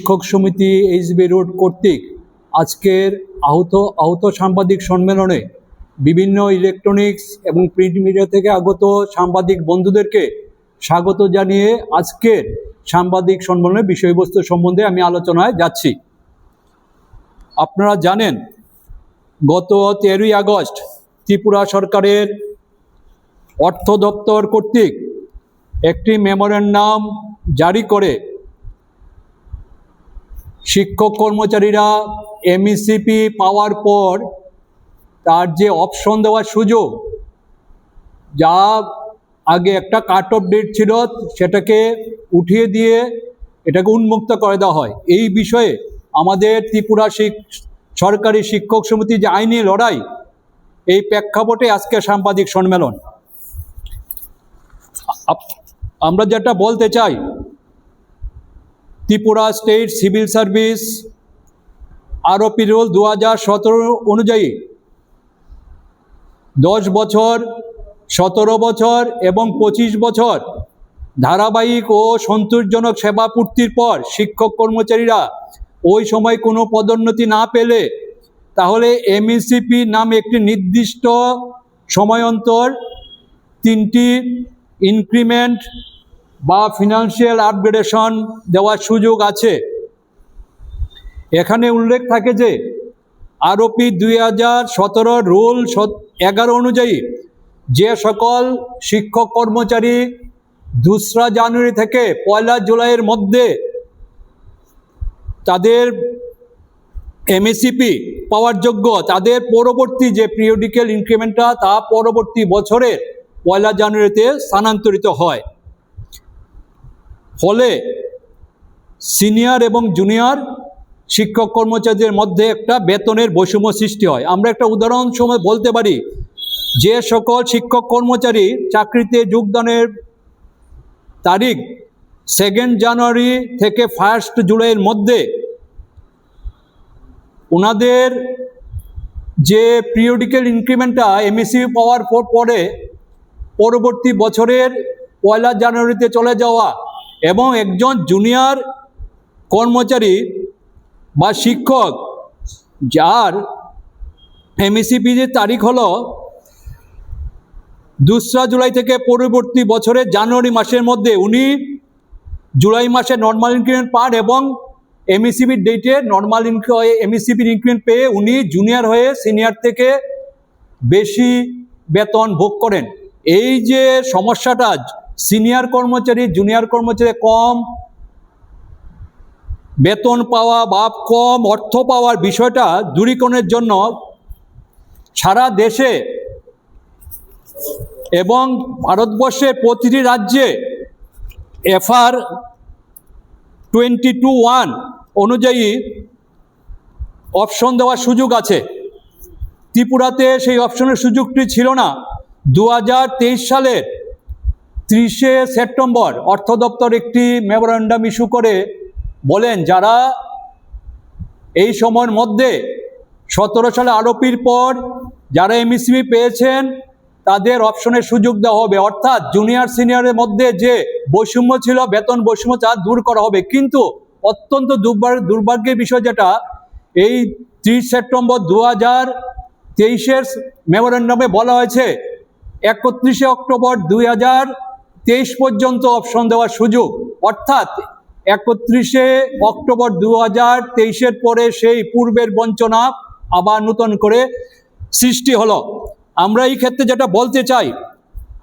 শিক্ষক সমিতি HB road কর্তৃক আজকের আহত সাংবাদিক সম্মেলনে বিভিন্ন ইলেকট্রনিক্স এবং প্রিন্ট মিডিয়া থেকে আগত সাংবাদিক বন্ধুদেরকে স্বাগত জানিয়ে আজকের সাংবাদিক সম্মেলনের বিষয়বস্তু সম্বন্ধে আমি আলোচনায় যাচ্ছি। আপনারা জানেন, গত 13ই আগস্ট ত্রিপুরা সরকারের অর্থ দপ্তর কর্তৃক একটি মেমোরেন্ডাম জারি করে শিক্ষক কর্মচারীরা এমইসিপি পাওয়ার পর তার যে অপশন দেওয়ার সুযোগ, যা আগে একটা কাট অফ ডেট ছিল সেটাকে উঠিয়ে দিয়ে এটাকে উন্মুক্ত করে দেওয়া হয়। এই বিষয়ে আমাদের ত্রিপুরা সরকারি শিক্ষক সমিতি যে আইনি লড়াই, এই প্রেক্ষাপটে আজকে সাংবাদিক সম্মেলন। আমরা যেটা বলতে চাই, Tripura state civil service ROP rule 2017 অনুযায়ী 10 বছর, 17 বছর এবং 25 বছর ধারাবাহিক ও সন্তোষজনক সেবা পূর্তির পর শিক্ষক কর্মচারীরা ওই সময় কোনো পদোন্নতি না পেলে তাহলে এমইসিপি নামে একটি নির্দিষ্ট সময় অন্তর 3টি ইনক্রিমেন্ট বা ফিনান্সিয়াল আপগ্রেডেশন দেওয়ার সুযোগ আছে। এখানে উল্লেখ থাকে যে আরওপি 2017 রুল 11 অনুযায়ী যে সকল শিক্ষক কর্মচারী 2রা জানুয়ারি থেকে 1লা জুলাইয়ের মধ্যে তাদের এমইসিপি পাওয়ার যোগ্য, তাদের পরবর্তী যে পিরিয়ডিক্যাল ইনক্রিমেন্টটা তা পরবর্তী বছরের 1লা জানুয়ারিতে স্থানান্তরিত হয়। ফলে সিনিয়র এবং জুনিয়র শিক্ষক কর্মচারীদের মধ্যে একটা বেতনের বৈষম্য সৃষ্টি হয়। আমরা একটা উদাহরণ সময় বলতে পারি, যে সকল শিক্ষক কর্মচারী চাকরিতে যোগদানের তারিখ 2 জানুয়ারি থেকে 1 জুলাইয়ের মধ্যে ওনাদের যে পিরিয়ডিক্যাল ইনক্রিমেন্টটা এমইসিপি পাওয়ার পরে পরবর্তী বছরের 1লা জানুয়ারিতে চলে যাওয়া, এবং একজন জুনিয়র কর্মচারী বা শিক্ষক যার এমইসিপি যে তারিখ হলো 2রা জুলাই থেকে পরবর্তী বছরের জানুয়ারি মাসের মধ্যে উনি জুলাই মাসে নর্মাল ইনক্রিমেন্ট পান এবং এমইসিপির ডেটে নর্মাল এমইসিপির ইনক্রিমেন্ট পেয়ে উনি জুনিয়র হয়ে সিনিয়র থেকে বেশি বেতন ভোগ করেন। এই যে সমস্যাটা, সিনিয়র কর্মচারী জুনিয়র কর্মচারী কম বেতন পাওয়া বা কম অর্থ পাওয়ার বিষয়টা দূরীকরণের জন্য সারা দেশে এবং ভারতবর্ষের প্রতিটি রাজ্যে FR 22(1) অনুযায়ী অপশন দেওয়ার সুযোগ আছে। ত্রিপুরাতে সেই অপশনের সুযোগটি ছিল না। 2023 সালের 30শে সেপ্টেম্বর অর্থ দপ্তর একটি মেমোরেন্ডাম ইস্যু করে বলেন, যারা এই সময়ের মধ্যে 17 সালে আরওপির পর যারা এমইসিপি পেয়েছেন তাদের অপশনের সুযোগ দেওয়া হবে, অর্থাৎ জুনিয়র সিনিয়রের মধ্যে যে বৈষম্য ছিল, বেতন বৈষম্য, তা দূর করা হবে। কিন্তু অত্যন্ত দুর্ভাগ্যের বিষয় যেটা, এই 30 সেপ্টেম্বর 2023-এর মেমোরেন্ডামে বলা হয়েছে 31শে অক্টোবর 2023 পর্যন্ত অপশন দেওয়ার সুযোগ, অর্থাৎ 31শে অক্টোবর 2023-এর পরে সেই পূর্বের বঞ্চনা আবার নতুন করে সৃষ্টি হলো। আমরা এই ক্ষেত্রে যেটা বলতে চাই,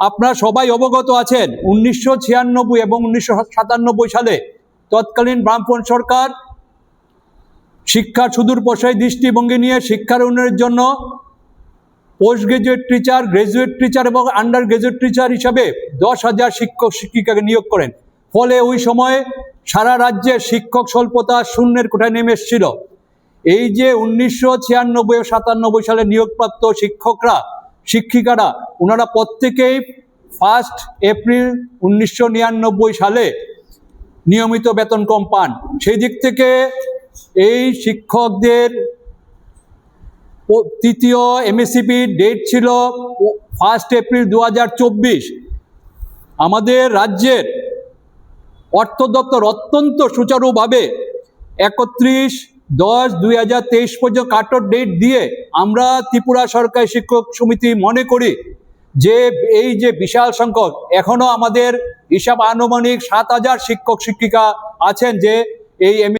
আপনারা সবাই অবগত আছেন 1996 এবং 1997 সালে তৎকালীন বামফ্রন্ট সরকার শিক্ষার সুদূর প্রসারী দৃষ্টিভঙ্গি নিয়ে শিক্ষার উন্নয়নের জন্য post graduate teacher, graduate teacher এবং আন্ডার গ্রাজুয়েট টিচার হিসাবে 10,000 শিক্ষক শিক্ষিকাকে নিয়োগ করেন। ফলে ওই সময় সারা রাজ্যে শিক্ষক স্বল্পতা শূন্যের কোঠায় নেমে এসেছিল। এই যে 1996 ও 97 সালে নিয়োগপ্রাপ্ত শিক্ষিকারা ওনারা প্রত্যেকেই 1 এপ্রিল 1999 সালে নিয়মিত বেতন কম পান। সেই দিক থেকে এই শিক্ষকদের তৃতীয় এমএসসিপি ডেট ছিল 1 এপ্রিল 2024। আমাদের রাজ্যের অর্থ দপ্তর অত্যন্ত সুচারুভাবে 31/10/2023 পর্যন্ত কাট-অফ ডেট দিয়ে আমরা ত্রিপুরা সরকারি শিক্ষক সমিতি মনে করি যে এই যে বিশাল সংখ্যক, এখনো আমাদের হিসাব আনুমানিক 7,000 শিক্ষক শিক্ষিকা আছেন যে এই